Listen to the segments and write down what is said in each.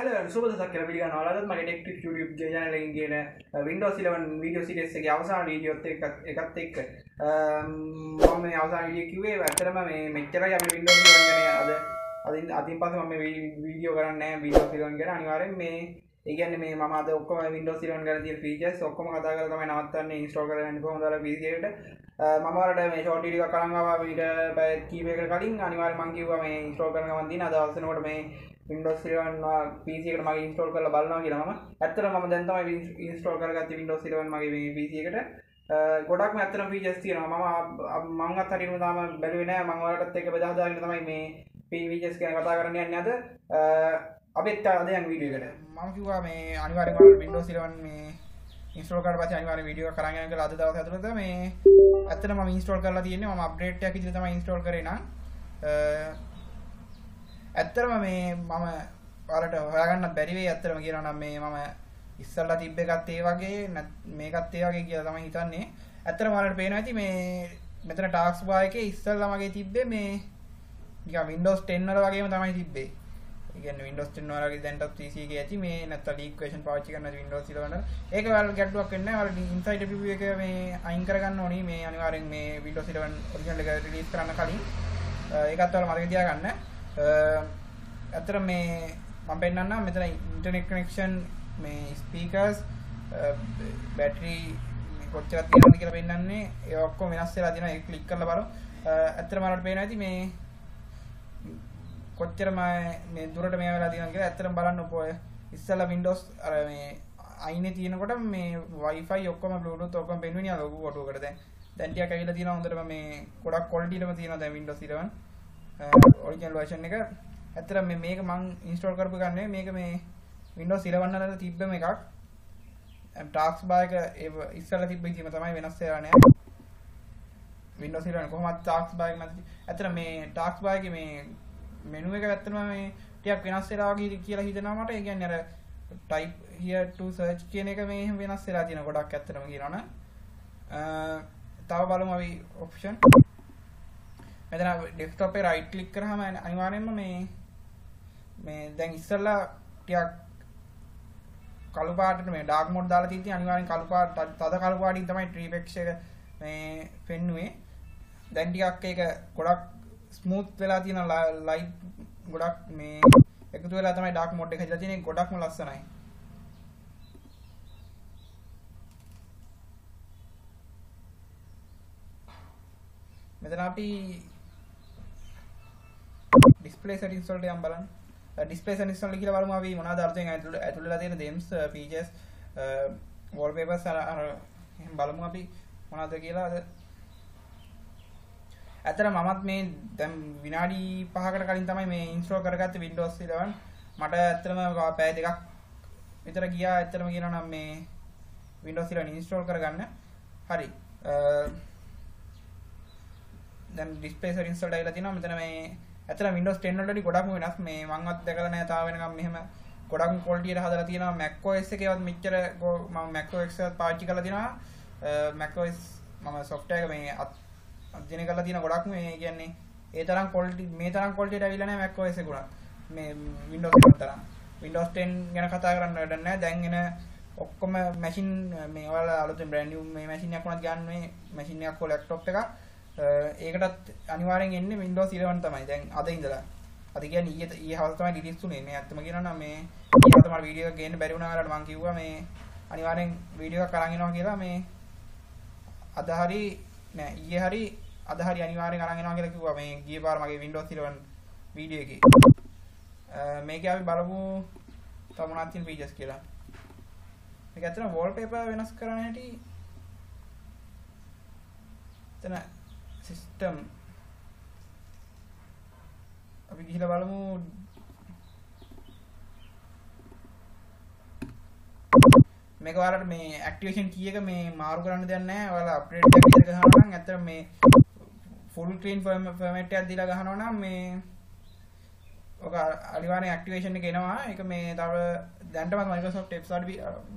Hello and සුබ දවසක් කියලා පිළිගන්නවා. අදත් මගේ ටෙක් ටිප්ස් YouTube channel එකෙන් කියන Windows 11 video series එකේ අවසාන වීඩියෝත් එකත් එක්ක මම මේ අවසාන වීඩියෝ කිව්වේ ඇත්තටම මේ මෙච්චරයි අපි Windows 11 ගැන අදින් පස්සේ මම මේ වීඩියෝ කරන්නේ නැහැ Windows 11 ගැන. අනිවාර්යෙන් මේ ඒ කියන්නේ මේ මම අද ඔක්කොම Windows 11 ගැන තියෙන features ඔක්කොම කතා කරලා තමයි නවත්තන්නේ install කරගන්න කොහොමද අර PC එකට. මම වලට මේ short video එකක් අරන් ආවා ඊට පැය කීපයකට කලින් අනිවාර්යෙන් මම කිව්වා මේ install කරන ගමන් දින අද අවසනකොට මේ Windows 11 PC එකට මගේ install කරලා බලනවා කියලා මම. ඇත්තටම මම දැන් තමයි install කරගත්තේ Windows 11 මගේ මේ PC එකට. ගොඩක්ම ඇත්තටම features තියෙනවා. මම අත්හරින්න තාම බැලුවේ නෑ. මම ඔයාලටත් එක්ක බෙදා හදාගෙන තමයි මේ features ගැන කතා කරන්න යන්නේ අද. අපිත් අද යන වීඩියෝ එකට. මම කිව්වා මේ අනිවාර්යයෙන්ම Windows 11 මේ install කරලා පස්සේ අනිවාර්යෙන් වීඩියෝ එකක් කරන් යන්න කියලා අද දවස් ඇතුළත මේ ඇත්තටම මම install කරලා තියෙන්නේ. මම update එකක් විදිහට තමයි install කරේ නම්. ඇත්තටම මේ මම ඔයාලට හොයාගන්නත් බැරි වෙයි. ඇත්තටම කියනවා නම් මේ මම ඉස්සල්ලා තිබ්බ එකත් ඒ වගේ මේකත් ඒ වගේ කියලා තමයි හිතන්නේ. ඇත්තටම ඔයාලට පේනවා ඇති මේ මෙතන ටාස්ක් බාර් එකේ ඉස්සල්ලා මගේ තිබ්බේ මේ නිකන් Windows 10 වල වගේම තමයි තිබ්බේ. ඒ කියන්නේ Windows 10 වලගේ දැන්ටත් PC එකේ ඇති මේ නැත්තම් leak version පාවිච්චි කරන Windows 11 ඒක ඔයාලට ගැටලුවක් වෙන්නේ නැහැ. ඔයාලට inside preview එක මේ අයින් කරගන්න ඕනි. මේ අනිවාර්යෙන් මේ Windows 11 original එක release කරන්න කලින් ඒකත් ඔයාලා මතක තියාගන්න. ඇත්තට මේ මම පෙන්නන්නම් මෙතන ඉන්ටර්නෙට් කනෙක්ෂන් මේ ස්පීකර්ස් බැටරි කොච්චරක් තියෙනවද කියලා පෙන්නන්නේ. ඒ ඔක්කොම වෙනස් වෙලා තියෙනවා. ඒක ක්ලික් කරලා බලමු. ඇත්තටම මට පේනවා ඇති මේ කොච්චර මේ දුරට මේ වෙලා තියෙනවද කියලා. ඇත්තටම බලන්න ඔය ඉස්සෙල්ලා Windows අර මේ අයිනේ තියෙනකොට මේ Wi-Fi ඔක්කොම Bluetooth ඔක්කොම පෙන්වෙන්නේ අර ලොකු කොටුවකට. දැන් ටිකක් ඇවිල්ලා තියෙනවා හොඳටම මේ ගොඩක් quality එකම තියෙනවා දැන් Windows 11 original version එක. ඇත්තටම මේක මම install කරපු එක නෙවෙයි. මේක මේ Windows 11 වල තිබ්බම එකක්. task bar එක ඉස්සෙල්ලා තිබ්බ ඉතින්ම තමයි වෙනස් වෙලා නැහැ. Windows 11 කොහොමද task bar එක මත ඇත්තට මේ task bar එකේ මේ menu එක ඇත්තටම මේ ටිකක් වෙනස් වෙලා වගේ කියලා හිතනවා මට. ඒ කියන්නේ අර type here to search කියන එක මේ වෙනස් වෙලා තියෙන ගොඩක් ඇත්තටම කියනවනේ. තව බලමු අපි option. මෙතන desktop එක right click කරාම අනිවාර්යයෙන්ම මේ දැන් ඉස්සෙල්ලා ටිකක් කළු පාටට මේ dark mode දාලා තියෙද්දි අනිවාර්යෙන් කළු පාට තද කළු පාටින් තමයි triplex එක මේ පෙන්නුවේ. දැන් ටිකක් ඒක ගොඩක් ස්මූත් වෙලා තියෙන light ගොඩක් මේ එකතු වෙලා තමයි dark mode එක හදලා තියෙන්නේ. ගොඩක්ම ලස්සනයි. මෙතන අපි display settings වලට යම් බලන්න. display settings වල කියලා බලමු අපි මොනවද අර්ථයෙන් ඇතුළේ තියෙන themes features wallpapers අර එහෙනම් බලමු අපි මොනවද කියලා. ඇත්තට මමත් මේ දැන් විනාඩි 5කට කලින් තමයි මේ install කරගත්තේ Windows 11. මට ඇත්තටම පැය දෙකක් විතර ගියා. ඇත්තටම කියනවා නම් මේ Windows 11 install කරගන්න. හරි. දැන් display settings වලට ඇවිල්ලා තිනවා. මෙතන මේ ඇත්තට Windows 10 වලදී ගොඩක්ම වෙනස්. මේ මමවත් දැකලා නැහැ තාම වෙනකම් මෙහෙම ගොඩක්ම quality එක හදලා තියෙනවා. Mac OS එකේවත් මෙච්චර මම Mac OS එකත් පාවිච්චි කරලා තිනවා. Mac OS මම software එක මේ අධ්‍යයනය කරලා තියෙන ගොඩක්ම මේ කියන්නේ ඒ තරම් quality මේ තරම් quality එකට ඇවිල්ලා නැහැ Mac OS එක උනත්. මේ Windows 11 තරම්. Windows 10 ගැන කතා කරන්න වැඩක් නැහැ. දැන් එන ඔක්කොම machine මේ ඔයාලා අලුතෙන් brand new මේ machine එකක් උනත් ගන්න මේ machine එකක් හෝ laptop එකක් ඒකටත් අනිවාර්යෙන් එන්නේ Windows 11 තමයි. දැන් අද ඉඳලා. අද කියන්නේ ඊයේ හවස තමයි රිලීස් උනේ. මේ ඇත්තම කියනවා නම් මේ ඊයේ තමයි වීඩියෝ එක ගේන්න බැරි වුණා වලට මම කිව්වා මේ අනිවාර්යෙන් වීඩියෝ එකක් අරන් එනවා කියලා. මේ අද හරි නෑ ඊයේ හරි අද හරි අනිවාර්යෙන් අරන් එනවා කියලා කිව්වා මේ ගිය පාර මගේ Windows 11 වීඩියෝ එකේ. මේකේ අපි බලමු තව මොනවද තියෙන features කියලා. මේක ඇත්තටම wallpaper වෙනස් කරන්න හැටි එතන system අපි ගිහලා බලමු. මේක ඔයාලට මේ activation key එක මේ මාරු කරන්න දෙයක් නැහැ. ඔයාලා upgrade එකක් විතර ගහනවා නම් ඇත්තට මේ full screen format එකක් දීලා ගහනවා නම් මේ ඔක අනිවාර්යෙන් activation එක එනවා. ඒක මේ තව දැන්ටමත් Microsoft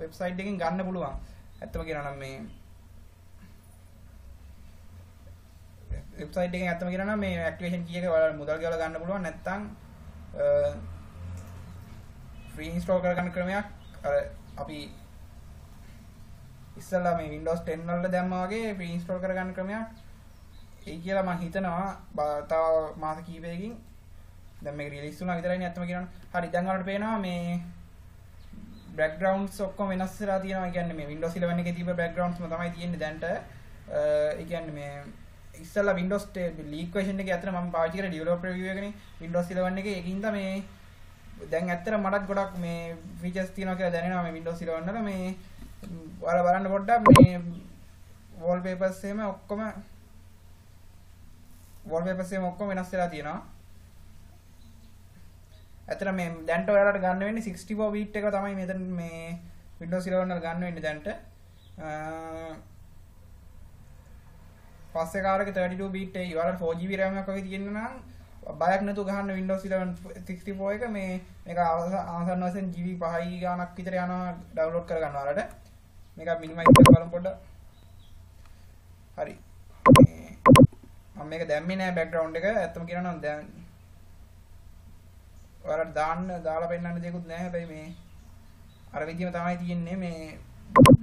website එකකින් ගන්න පුළුවන්. ඇත්තම කියනවා නම් මේ website එකෙන් ඇත්තම කියනවා නම් මේ activation key එක ඔයාලා මුදල් ගෙවලා ගන්න පුළුවන්. නැත්නම් free install කරගන්න ක්‍රමයක් අර අපි ඉස්සලා මේ Windows 10 වල දැම්මා වගේ free install කරගන්න ක්‍රමයක් ඒ කියලා මම හිතනවා තව මාස කිහිපයකින් දැන් මේක රිලීස් වුණා විතරයිනේ අත්තම කියනවනේ. හරි දැන් වලට පේනවා මේ backgrounds ඔක්කොම වෙනස් වෙලා තියෙනවා. ඒ කියන්නේ මේ Windows 11 එකේ තිබ්බ backgrounds තමයි තියෙන්නේ දැන්ට. ඒ කියන්නේ මේ ඉස්සලා Windows leak version එකේ අතර මම පාවිච්චි කරේ developer review එකනේ Windows 11 එකේ. ඒකින්ද මේ දැන් ඇත්තට මටත් ගොඩක් මේ features තියෙනවා කියලා දැනෙනවා මේ Windows 11 වල. මේ ඔයාලා බලන්න පොඩ්ඩක් මේ wallpapers එහෙම ඔක්කොම වෙනස් වෙලා තියෙනවා. ඇත්තට මේ දැන්ට ඔයාලට ගන්න වෙන්නේ 64 bit එක තමයි මෙතන මේ Windows 11 වල ගන්න වෙන්නේ දැන්ට. පස්සේ කාරක 32 bit එක ඔයාලට 4GB RAM එකක් වගේ තියෙනවා නම් බයක් නැතුව ගහන්න Windows 11 64 එක මේක ආසන්න වශයෙන් GB 5 ගානක් විතර යනවා ඩවුන්ලෝඩ් කරගන්න ඔයාලට. මේක මිනිමයිස් කරලා බලමු පොඩ්ඩක්. හරි. මම මේක දැම්මේ නෑ බෑග්ග්‍රවුන්ඩ් එක. ඇත්තම කියනවා නම් දැන් ඔයාලට දාලා පෙන්නන්න දෙයක්වත් නෑ. හැබැයි මේ අර විදිහම තමයි තියෙන්නේ. මේ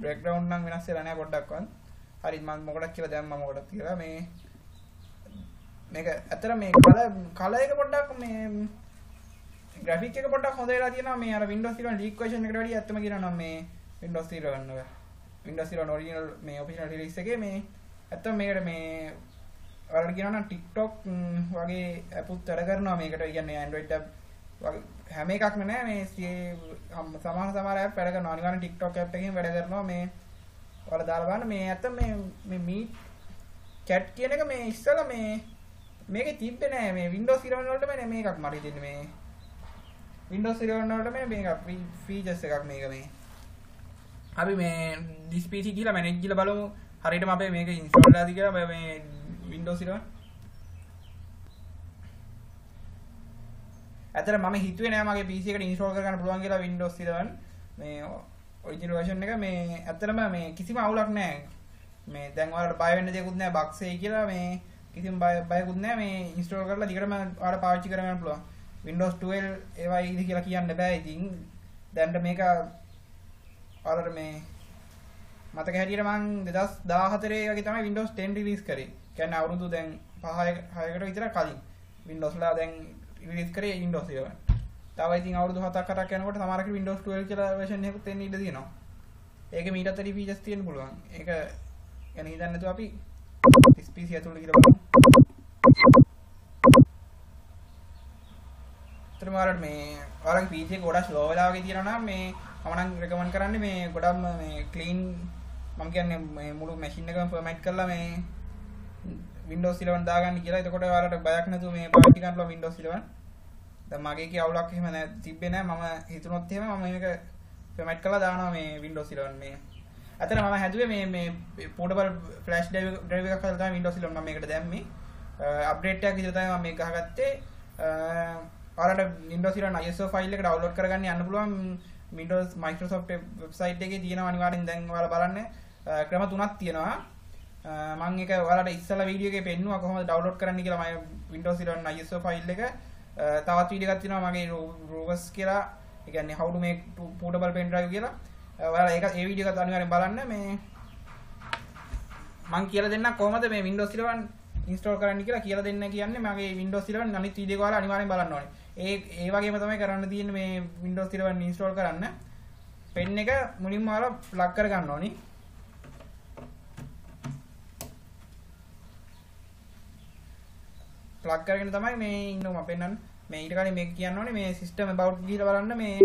බෑග්ග්‍රවුන්ඩ් නම් වෙනස් වෙලා නෑ පොඩ්ඩක්වත්. හරි මම මොකටද කියලා දැම්මම මොකටද කියලා මේක ඇත්තට මේ කලර් එක පොඩ්ඩක් මේ ග්‍රැෆික් එක පොඩ්ඩක් හොඳ වෙලා තියෙනවා. මේ අර Windows 11 leak version එකට වැඩිය ඇත්තම කියනවා නම් මේ Windows 11 එක Windows 11 original මේ official release එකේ මේ ඇත්තම මේකට මේ ඔයාලට කියනවා නම් TikTok වගේ app උත් වැඩ කරනවා මේකට. ඒ කියන්නේ Android app වගේ හැම එකක්ම නෑ මේ සමහර app වැඩ කරනවා. අනිවාර්යෙන් TikTok app එකකින් වැඩ කරනවා. මේ ඔයාලා දාලා බලන්න මේ ඇත්තම මේ Meet chat කියන එක මේ ඉස්සලා මේකේ තිබ්බේ නෑ. මේ Windows 11 වලට මේ මේකක් මට හිතෙන්නේ මේ Windows 11 වලට මේක features එකක් මේක මේ. අපි මේ this PC කියලා manage කියලා බලමු. හරියටම අපේ මේක install වෙලාද කියලා මේ Windows 11. ඇත්තට මම හිතුවේ නෑ මගේ PC එකට install කරගන්න පුළුවන් කියලා Windows 11 මේ original version එක. මේ ඇත්තටම මේ කිසිම අවුලක් නෑ. මේ දැන් ඔයාලට බය වෙන්න දෙයක්වත් නෑ bugs එයි කියලා. මේ කිසිම බයකුත් නෑ. මේ install කරලා දිගටම ඔයාලට පාවිච්චි කරගන්න පුළුවන්. Windows 12 ඒවා ඉදි කියලා කියන්න බෑ. ඉතින් දැන් මේක ඔයාලට මේ මතක හැටියට මම 2014 වගේ තමයි Windows 10 රිලීස් කරේ. කියන්නේ අවුරුදු දැන් 5-6කට විතර කලින් Windows ලා දැන් රිලීස් කරේ Windows 11. තව ඉතින් අවුරුදු 7-8ක් යනකොට සමහරකට Windows 12 කියලා version එකකුත් එන්න ඉඩ තියෙනවා. ඒකේ මීටත් වැඩි features තියෙන්න පුළුවන්. ඒක ගැන හිතන්න නැතුව අපි PC ඇතුළේ කියලා බලමු. ත්‍රිමාරට මේ ඔයාලගේ PC එක ගොඩක් slow වෙලා වගේ තියෙනවා නම් මේ මම නම් recommend කරන්නේ මේ ගොඩක්ම මේ clean මම කියන්නේ මේ මුළු machine එකම format කරලා මේ Windows 11 දාගන්න කියලා. එතකොට ඔයාලට බයක් නැතුව මේ පාවිච්චි කරන්න පුළුවන් Windows 11. දැන් මගේ කී අවුලක් එහෙම නැහැ තිබ්බේ නැහැ. මම හිතුනොත් එහෙම මම මේක format කරලා දානවා මේ Windows 11 මේ. අතන මම හැදුවේ මේ portable flash drive එකක් හදලා තමයි Windows 11 මම මේකට දැම්මේ. update එකක් විතර තමයි මම මේක ගහගත්තේ. ඔයාලට Windows 11 ISO file එක download කරගන්න යන්න පුළුවන්. Windows Microsoft website එකේ තියෙනවා අනිවාර්යෙන්. දැන් ඔයාලා බලන්න ක්‍රම තුනක් තියෙනවා. මම ඒක ඔයාලට ඉස්සලා වීඩියෝ එකේ පෙන්නුවා කොහොමද download කරන්න කියලා. මම Windows 11 ISO file එක තවත් වීඩියෝ එකක් තියෙනවා මගේ Rovers කියලා. ඒ කියන්නේ how to make portable pen drive කියලා. ඔයාලා ඒක ඒ වීඩියෝ එකත් අනිවාර්යෙන් බලන්න. මේ මම කියලා දෙන්නම් කොහොමද මේ Windows 11 install කරන්න කියලා කියලා දෙන්න කියන්නේ මගේ Windows 11 අනිත් වීඩියෝ එක ඔයාලා අනිවාර්යෙන් බලන්න ඕනේ. ඒ වගේම තමයි කරන්න තියෙන්නේ මේ Windows 11 install කරන්න. pen එක මුලින්ම ඔයාලා plug කරගන්න ඕනේ. plug කරගෙන තමයි මේ ඉන්නවා පෙන්නන්න. මේ ඊට කලින් මේක කියන්න ඕනේ මේ system about ගිහලා බලන්න. මේ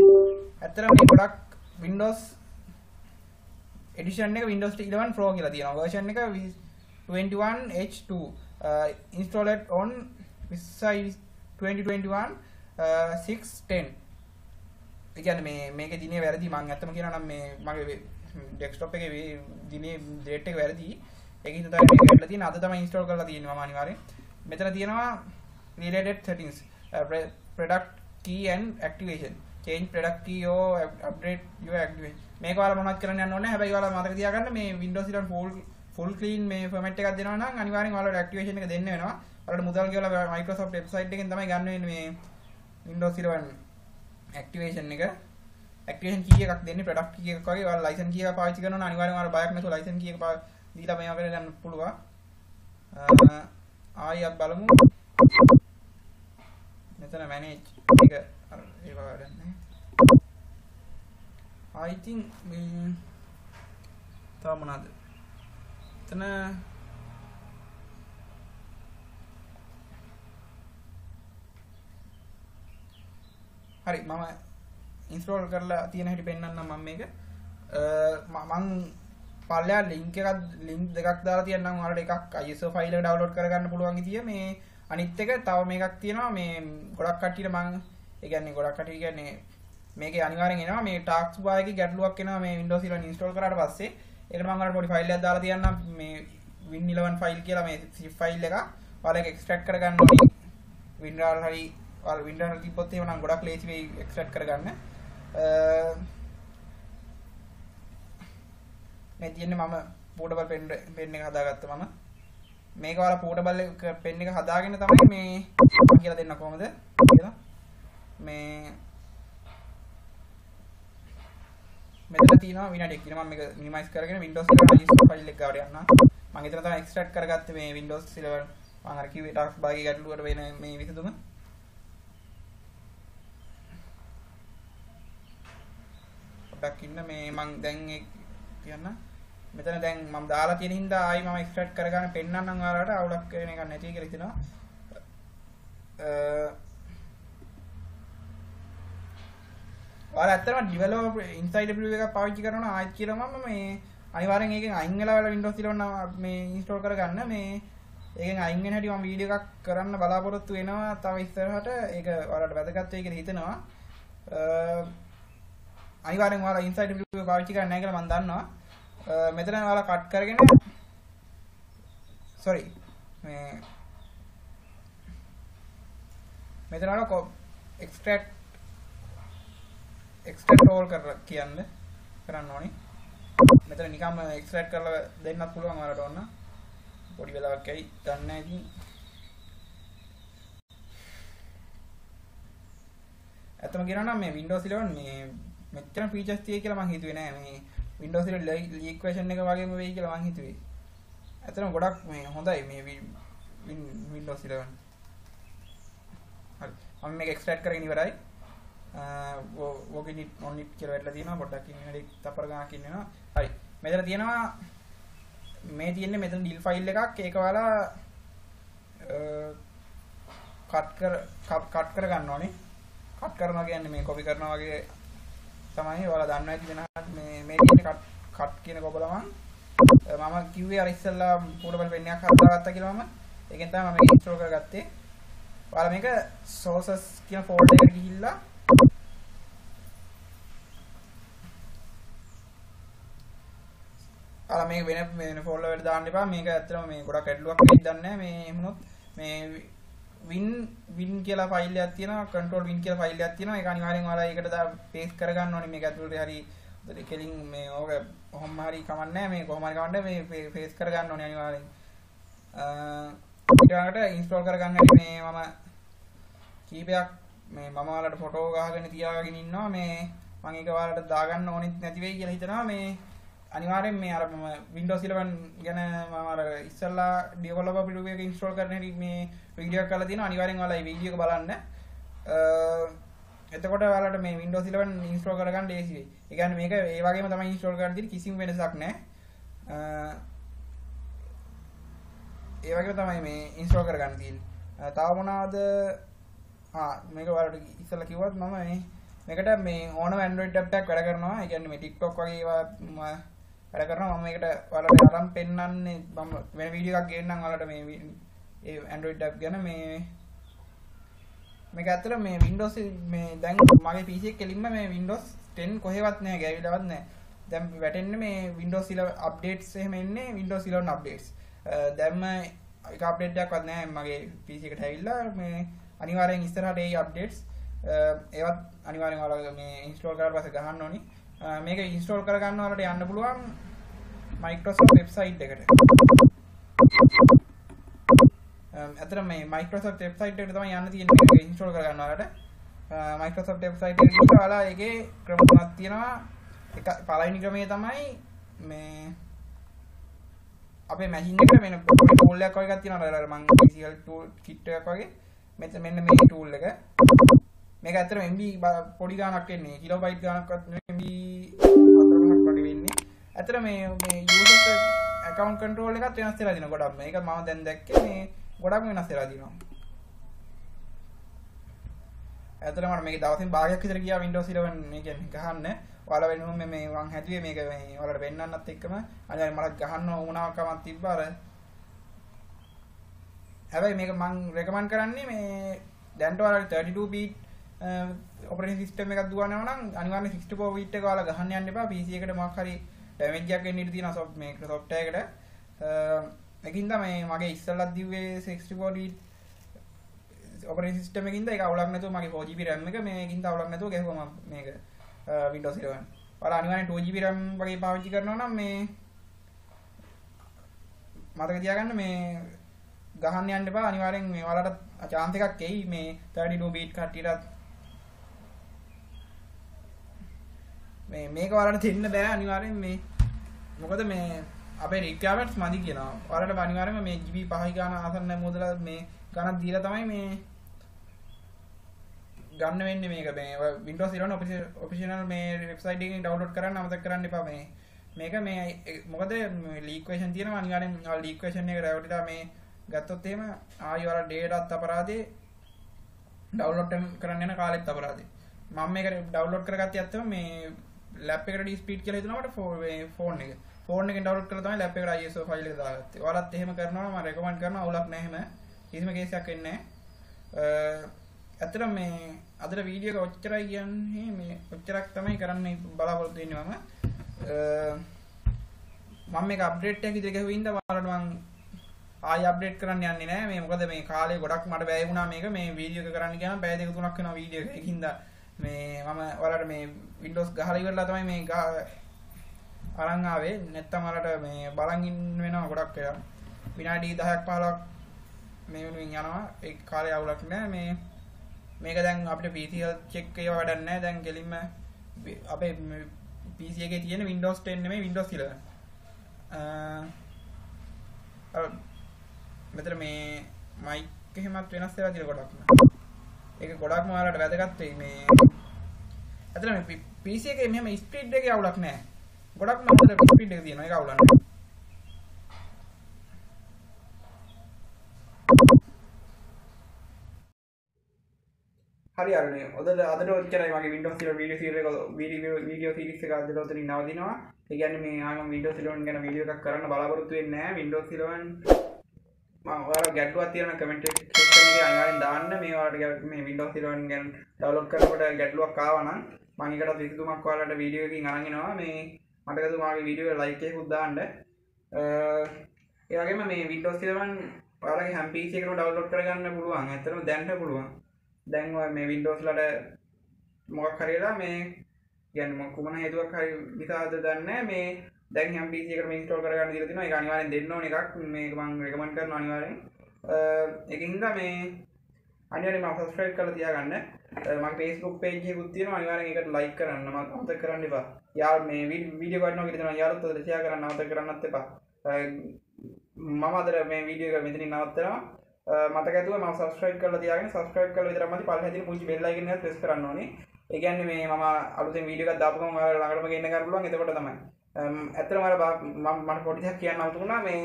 ඇත්තටම මේ ගොඩක් Windows edition එක Windows 11 Pro කියලා තියෙනවා. version එක 21H2 installed on Visai 2021 610. ඒ කියන්නේ මේකේ දිනේ වැරදි. මම ඇත්තම කියනවා නම් මේ මගේ desktop එකේ දිනේ date එක වැරදි. ඒක හින්දා තමයි මේක ඇట్లా තියෙන. අද තමයි install කරලා තියෙන්නේ මම අනිවාර්යෙන්. මෙතන තියෙනවා related settings, product key and activation, change product key or update your activation. මේක ඔයාලා මොනවද කරන්න යන්න ඕනේ. හැබැයි ඔයාලා මතක තියාගන්න මේ Windows 11 full clean මේ format එකක් දෙනවා නම් අනිවාර්යෙන් ඔයාලට activation එක දෙන්න වෙනවා. ඔයාලට මුදල් ගෙවලා Microsoft website එකෙන් තමයි ගන්න වෙන්නේ මේ Windows 11 activation එක. ඇක්ටිවේෂන් කී එකක් දෙන්නේ ප්‍රොඩක්ට් කී එකක් වගේ ඔයාලා ලයිසන් කී එක පාවිච්චි කරනවා නම් අනිවාර්යෙන්ම ඔයාලා බයක් නැතුව ලයිසන් කී එක දීලා මේවා කරගන්න පුළුවන්. ආයෙත් බලමු. මෙතන මැනේජ් එක අර ඒක වැඩන්නේ. I think මේ තව මොනවාද? එතන හරි මම ඉන්ස්ටෝල් කරලා තියෙන හැටි පෙන්නන්නම් මම මේක මම පල්ලෙහා ලින්ක් දෙකක් දාලා තියන්නම් ඔයාලට එකක් ISO ෆයිල් එක ඩවුන්ලෝඩ් කරගන්න පුළුවන් ඉතිය මේ අනිත් එක තව මේකක් තියෙනවා මේ ගොඩක් කට්ටියට මම ඒ කියන්නේ ගොඩක් කට්ටිය කියන්නේ මේකේ අනිවාර්යෙන් එනවා මේ ටාස්ක් බාර් එකේ ගැටලුවක් එනවා මේ Windows 11 ඉන්ස්ටෝල් කරාට පස්සේ ඒකට මම ඔයාලට පොඩි ෆයිල් එකක් දාලා තියන්නම් මේ Win11 ෆයිල් කියලා මේ zip ෆයිල් එක ඔයාලා එක්ස්ට්‍රැක්ට් කරගන්න ඕනේ Windows හරි ඔයාලා Windows තිබ්බොත් එහෙම නම් ගොඩක් ලේසි වෙයි එක්ස්ට්‍රැක්ට් කරගන්න මේ තියෙන්නේ මම පෝටබල් පෙන් එක හදාගත්තා මම මේක ඔයාලා පෝටබල් පෙන් එක හදාගෙන තමයි මේ මම කියලා දෙන්න කොහමද කියලා මේ මෙතන තියෙනවා විනාඩියක් තියෙනවා මම මේක මිනිමයිස් කරගෙන Windows 11 රෙජිස්ටර් ෆයිල් එක ගාවට යනවා මම හිතන තමයි එක්ස්ට්‍රැක්ට් කරගත්තේ මේ Windows 11 මම අර කිව්වේ ටාස්ක් බාර් එකේ ගැටලුවට වෙන මේ විසඳුම පොඩ්ඩක් ඉන්න මේ මම දැන් කියන්න මෙතන දැන් මම දාලා තියෙන හින්දා ආයි මම එක්ස්ට්‍රැක්ට් කරගන්න පෙන්නන්නම් ඔයාලට අවුලක් වෙන එකක් නැති කියලා හිතනවා ඔයාලා ඇත්තටම ඩෙවලොපර් ඉන්සයිඩ් ප්‍රිව් එකක් පාවිච්චි කරනවා ආයෙත් කියලා මම මේ අනිවාර්යෙන් ඒකෙන් අයින් වෙලා Windows 11 මේ ඉන්ස්ටෝල් කරගන්න මේ ඒකෙන් අයින් වෙන හැටි මම වීඩියෝ එකක් කරන්න බලාපොරොත්තු වෙනවා තව ඉස්සරහට ඒක ඔයාලට වැදගත් වෙයි කියලා හිතනවා අනිවාර්යෙන් ඔයාලා ඉන්සයිඩ් ප්‍රිව් එක පාවිච්චි කරන්නේ නැහැ කියලා මම දන්නවා මෙතන ඔයාලා කට් කරගෙන sorry මේ මෙතන ඔයාලා extract all කරන්න ඕනේ මෙතන නිකම්ම extract කරලා දෙන්නත් පුළුවන් ඔයාලට ඕන පොඩි වෙලාවක් ඇයි දන්නේ නැහැ ඉතින් අතම කියනවා නම් මේ Windows 11 මේ මෙච්චර features තියෙයි කියලා මම හිතුවේ නෑ මේ Windows 11 leak version එක වගේම වෙයි කියලා මම හිතුවේ. ඇත්තටම ගොඩක් මේ හොඳයි මේ Windows 11. හරි. මම මේක extract කරගෙන ඉවරයි. වෝගින් ඉට් ඔන් ඉට් කියලා වැටලා තියෙනවා. පොඩ්ඩක් ඉන්නේ තපර ගානක් ඉන්නවා. හරි. මෙතන තියෙනවා මේ තියෙන්නේ මෙතන DIL ෆයිල් එකක්. ඒක ඔයාලා කට් කර ගන්න ඕනේ. කට් කරනවා කියන්නේ මේ කොපි කරනවා වගේ තමයි ඔයාලා දන්නවා ඇති වෙන මේ කියන්නේ කට් කියන කොබල මම කිව්වේ අර ඉස්සෙල්ලා පෝටබල් පෙන් එකක් හදාගත්තා කියලා මම ඒකෙන් තමයි මම ඉන්ස්ටෝල් කරගත්තේ ඔයාලා මේක sources කියන ෆෝල්ඩර් එකට ගිහිල්ලා ඔයාලා මේක වෙන ෆෝල්ඩර් එකට දාන්න එපා මේක ඇත්තටම මේ ගොඩක් ඇඩ්ලුවක් වෙයි දන්නේ නැහැ මේ එමුනොත් මේ win කියලා ෆයිල් එකක් තියෙනවා control win කියලා ෆයිල් එකක් තියෙනවා ඒක අනිවාර්යෙන් ඔයාලා ඒකට පේස්ට් කරගන්න ඕනේ මේක ඇතුළේ හරි කෙලින් මේ ඕක කොහොම හරි කමක් නැහැ මේ කොහොම හරි කමක් නැහැ මේ පේස්ට් කරගන්න ඕනේ අනිවාර්යෙන් ඊට ඉන්ස්ටෝල් කරගන්න හැටි මේ මම කීපයක් මේ මම ඔයාලට ෆොටෝ ගහගෙන තියාගෙන ඉන්නවා මේ මම ඒක ඔයාලට දාගන්න ඕනෙත් නැති වෙයි කියලා හිතනවා මේ අනිවාර්යෙන් මේ අර මම Windows 11 ගැන මම අර ඉස්සල්ලා developer preview එක install කරන හැටි මේ වීඩියෝ එකක් කරලා තියෙනවා අනිවාර්යෙන් ඔයාලා මේ වීඩියෝ එක බලන්න එතකොට ඔයාලට මේ Windows 11 install කරගන්න ලේසි වෙයි. ඒ කියන්නේ මේක ඒ වගේම තමයි install කරන්න තියෙන්නේ කිසිම වෙනසක් නැහැ. ඒ වගේම තමයි මේ install කරගන්න තියෙන්නේ. තව මොනවාද? මේක ඔයාලට ඉස්සල්ලා කිව්වත් මම මේකට මේ ඕනම Android app එකක් වැඩ කරනවා. ඒ කියන්නේ මේ TikTok වගේ ඒවා වැඩ කරනවා. මම මේකට ඔයාලට අරන් පෙන්නන්නේ මම වෙන වීඩියෝ එකක් ගේන්නම් ඔයාලට මේ ඒ Android app ගැන මේක ඇත්තට මේ Windows මේ දැන් මගේ PC එක කෙලින්ම මේ Windows 10 කොහෙවත් නැහැ ගෑවිලවත් නැහැ. දැන් වැටෙන්නේ මේ Windows 11 updates එහෙම එන්නේ Windows 11 updates. දැන්ම එක අප්ඩේට් එකක්වත් නැහැ මගේ PC එකට ඇවිල්ලා මේ අනිවාර්යෙන් ඉස්සරහට ඒ අප්ඩේට්ස් ඒවත් අනිවාර්යෙන් ඔයාලා මේ ඉන්ස්ටෝල් කරලා පස්සේ ගහන්න ඕනි. මේක ඉන්ස්ටෝල් කරගන්න ඔයාලට යන්න පුළුවන් Microsoft website එකට. අතන මේ Microsoft website එකට තමයි යන්න තියෙන්නේ මේක ඉන්ස්ටෝල් කරගන්න ඔයාලට. Microsoft website එකට ගිහින් ඔයාලා ඒකේ ක්‍රම තුනක් තියෙනවා. එක පළවෙනි ක්‍රමය තමයි මේ අපේ මැෂින් එකට මෙන්න ටූල් එකක් වගේ එකක් තියෙනවා. අර මම PCL ටූල් කිට් එකක් වගේ. මෙන්න මේ ටූල් එක. මේක ඇත්තටම MB පොඩි ගාණක් එන්නේ. කිලෝබයිට් ගාණක්වත් නෙවෙයි MB 4ක් වගේ වෙන්නේ. ඇත්තට මේ යූසර් account control එකත් වෙනස් වෙලා දිනවා ගොඩක්. මේක මම දැන් දැක්කේ මේ ගොඩක්ම වෙනස් වෙලා දිනවා. ඇත්තටම මට මේක දවසින් භාගයක් විතර ගියා Windows 11 මේ කියන්නේ ගහන්න. ඔයාලා වෙනුම මේ මං හැදුවේ මේක මේ ඔයාලට වෙන්නන්නත් එක්කම අනිවාර්යෙන් මට ගහන්න වුණාකමක් තිබ්බා අර. හැබැයි මේක මං රෙකමන්ඩ් කරන්නේ මේ දැන්ට ඔයාලට 32 bit ඔපරේටින් සිස්ටම් එකක් දුවනවා නම් අනිවාර්යෙන් 64 bit එක ඔයාලා ගහන්න යන්න එපා. PC එකට මොකක් හරි ඩැමේජ් එකක් එන්න ඉඩ තියෙනවා මේ software එකට. ඒකින්ද මේ මගේ ඉස්සෙල්ලා දිව්වේ 64 bit ඔපරේටින් සිස්ටම් එකකින්ද ඒක අවුලක් නැතුව මගේ 4GB RAM එක මේකින්ද අවුලක් නැතුව ගැහුවා මේක Windows 11. ඔයාලා අනිවාර්යෙන් 2GB RAM වගේ පාවිච්චි කරනවා නම් මේ මතක තියාගන්න මේ ගහන්න යන්න එපා. අනිවාර්යෙන් මේ ඔයාලට chance එකක් එයි මේ 32 bit කට්ටියට මේක ඔයාලට දෙන්න බෑ අනිවාර්යෙන් මේ මොකද මේ අපේ requirements මදි කියනවා. ඔයාලට අනිවාර්යෙන්ම මේ GB 5 ගාන ආසන්න මුදල මේ ගණන් දීලා තමයි මේ ගන්න වෙන්නේ මේක මේ Windows 11 official මේ website එකකින් download කරන්න අමතක කරන්න එපා මේ මේක මේ මොකද leak version තියෙනවා අනිවාර්යෙන් leak version එක රැවටිලා මේ ගත්තොත් එහෙම ආයෙ ඔයාලා dataත් අපරාධේ download කරන්න යන කාලෙත් අපරාධේ මම මේක download කරගත්තේ ඇත්තම මේ lap එකට speed කියලා හිතුණා මට phone එකෙන් download කරලා තමයි lap එකට ISO file එක දාගත්තේ. ඔයාලත් එහෙම කරනවා මම recommend කරනවා අවුලක් නැහැ එහෙම. කිසිම කේස් එකක් වෙන්නේ නැහැ. ඇත්තටම මේ අදට වීඩියෝ එක ඔච්චරයි කියන්නේ මේ ඔච්චරක් තමයි කරන්න බලාපොරොත්තු වෙන්නේ මම මේක අප්ඩේට් එකක් විදිහට ගහුවින්ද ඔයාලට මම ආයෙ අප්ඩේට් කරන්න යන්නේ නැහැ මේ මොකද මේ කාලේ ගොඩක් මට බැය වුණා මේක මේ වීඩියෝ එක කරන්න ගියාම පැය දෙක තුනක් වෙනවා වීඩියෝ එක. ඒකින්ද මේ මම ඔයාලට මේ Windows ගහලා ඉවරලා තමයි මේ අරන් ආවේ. නැත්තම් ඔයාලට මේ බලන් ඉන්න වෙනවා ගොඩක් වෙලා. විනාඩි 10ක් 15ක් මේ වෙනුවෙන් යනවා. ඒ කාලේ අවුලක් නැහැ මේ මේක දැන් අපිට PC check ඒවා වැඩක් නැහැ. දැන් කෙලින්ම අපේ PC එකේ තියෙන Windows 10 නෙමෙයි Windows 11. මෙතන මේ mic එහෙමත් වෙනස් වෙලා තියෙන ගොඩක්ම. ඒක ගොඩක්ම ඔයාලට වැදගත් වෙයි මේ. අතන මේ PC එකේ මෙහෙම ස්පීඩ් එකේ අවුලක් නැහැ. ගොඩක්ම අතන ස්පීඩ් එක තියෙනවා. ඒක අවුලක් නැහැ. හරි අරනේ. අදට ඔච්චරයි මගේ Windows 11 වීඩියෝ සීරීස් එක අදට උතනින් නවතිනවා. ඒ කියන්නේ මේ ආයෙම Windows 11 ගැන වීඩියෝ එකක් කරන්න බලාපොරොත්තු වෙන්නේ නැහැ. Windows 11 මම ඔයාලා ගැටලුවක් තියෙනවා කමෙන්ට් සෙක්ෂන් එකේ අනිවාර්යෙන් දාන්න. මේ ඔයාලට මේ Windows 11 ගැන ඩවුන්ලෝඩ් කරනකොට ගැටලුවක් ආවා නම් මම ඒකට විසඳුමක් ඔයාලට වීඩියෝ එකකින් අරන් එනවා. මේ මට ගතු මාගේ වීඩියෝ එක ලයික් එකකුත් දාන්න. ඒ වගේම මේ Windows 11 ඔයාලගේ හැම PC එකකම ඩවුන්ලෝඩ් කරගන්න පුළුවන්. ඇත්තටම දැනට පුළුවන්. දැන් ඔය මේ Windows වලට මොකක් හරියලා මේ කියන්නේ මොන කුමන හේතුවක් හරි නිසාද දන්නේ මේ දැන් හැම PC එකකටම ඉන්ස්ටෝල් කරගන්න දීලා තිනවා. ඒක අනිවාර්යෙන් දෙන්න ඕන එකක්. මේක මම රෙකමන්ඩ් කරනවා අනිවාර්යෙන්. ඒකින්ද මේ අනිවාර්යෙන් මම subscribe කරලා තියාගන්න. මගේ Facebook page එකකුත් තියෙනවා. අනිවාර්යෙන් ඒකට like කරන්න. මම අමතක කරන්න එපා. යාළුවෝ මේ වීඩියෝ ගන්නවා කියලා දෙනවා. යාළුවොත් අද share කරන්න අමතක කරන්නත් එපා. මම අද මේ වීඩියෝ එක මෙතනින් නවත්තනවා. මතක ඇතුව මම subscribe කරලා තියාගෙන subscribe කරලා විතරක් මදි පල්ලෙහා තියෙන පුංචි bell icon එකත් press කරන්න ඕනේ. ඒ කියන්නේ මේ මම අලුතෙන් වීඩියෝ එකක් දාපු ගමන් ඔයාලා ළඟටම ගෙන්න ගන්න පුළුවන්. එතකොට තමයි. ඇත්තටම මට පොඩි දෙයක් කියන්න අවුතුණා මේ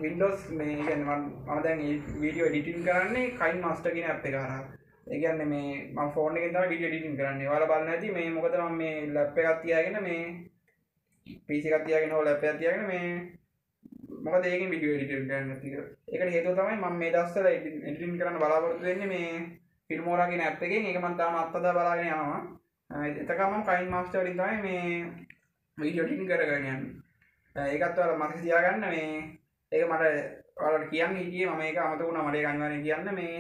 Windows මේ කියන්නේ මම දැන් මේ වීඩියෝ එඩිටින් කරන්නේ KineMaster කියන app එක හරහා. ඒ කියන්නේ මේ මම ෆෝන් එකෙන් තමයි වීඩියෝ එඩිටින් කරන්නේ. ඔයාලා බලන්න ඇති මේ මොකද මම මේ ලැප් එකක් තියාගෙන මේ PC එකක් තියාගෙන හෝ ලැප් එකක් තියාගෙන මේ මොකද ඒකෙන් වීඩියෝ එඩිටින් කරන්න තියෙන්නේ. ඒකට හේතුව තමයි මම මේ දවස්වල එඩිටින් කරන්න බලාපොරොත්තු වෙන්නේ මේ Filmora කියන app එකෙන්. ඒක මම තාම අත්හදා බලාගෙන යනවා. එතකම මම KineMaster වලින් තමයි මේ වීඩියෝ එඩිටින් කරගෙන යන්නේ. ඒකත් ඔයාලා මතක තියාගන්න මේ ඒක මට ඔයාලට කියන්න හිටියේ මම ඒක අමතක වුණා. මට ඒක අනිවාර්යෙන් කියන්න මේ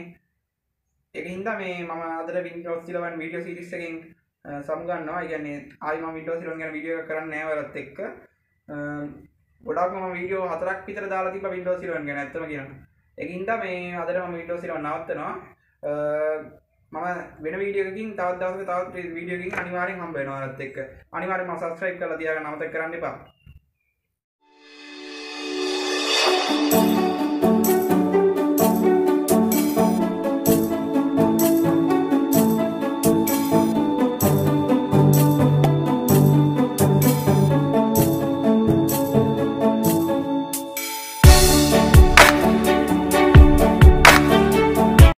ඒකින්ද මේ මම අදට Windows 11 වීඩියෝ සීරීස් එකෙන් සමුගන්නවා. ඒ කියන්නේ ආයි මම Windows 11 ගැන වීඩියෝ එකක් කරන්නේ නැහැ ඔයාලත් එක්ක. ගොඩක්ම මම වීඩියෝ 4ක් විතර දාලා තිබ්බා Windows 11 ගැන ඇත්තම කියනවා. ඒකින්ද මේ අදට මම Windows 11 නවත්තනවා. මම වෙන වීඩියෝ එකකින් තවත් දවසක තවත් වීඩියෝ එකකින් අනිවාර්යෙන් හම්බ වෙනවා ඔයාලත් එක්ක. අනිවාර්යෙන්ම subscribe කරලා තියාගන්න අමතක කරන්න එපා.